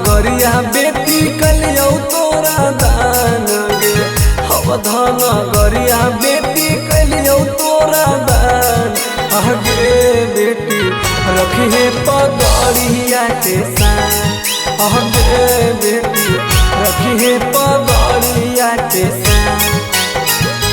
गरिया बेटी कलियौ तोरा दान गे अवधान गरिया बेटी कलियौ तोरा दान आगे बेटी रखिए पगड़िया के सान आगे बेटी रखिए पगड़िया के सान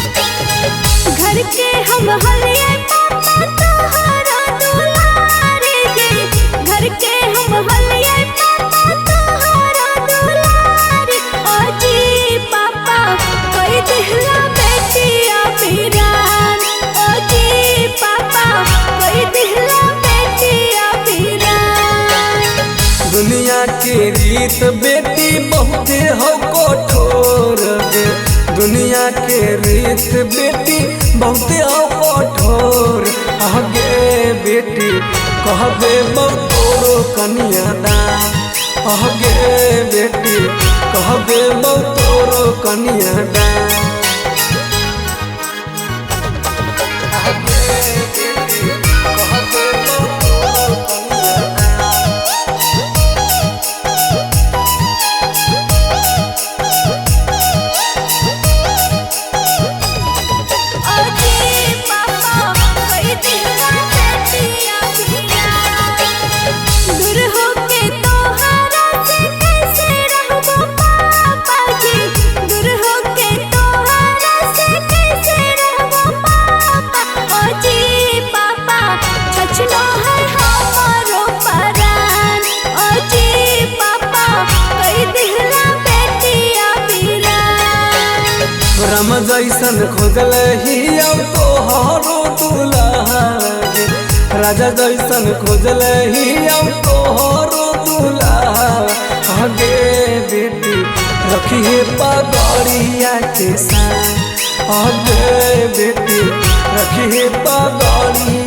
घर के हम हलिए पापा तोहरा दुलारे गे घर के हम हलिए पापा तोहरा दुलारे ओजी पापा कोई दिहला बेटिया पीरान ओजी पापा कोई दिहला बेटिया पीरान। दुनिया के रीत बेटी बहुते हो कठोर गे दुनिया के रीत बेटी बहुते हो कठोर आगे बेटी कहबे तोरो कन्यादान आगे बेटी कहबे तोरो कन्यादान आगे बेटी कहबे तोरो कन्यादान। राम जैसन खोजल ही तोहरो दुल्हा राजा जैसन खोजल ही तोहरो दुल्हा आगे बेटी रखिए पगड़िया के सान आगे बेटी रखिए पगड़िया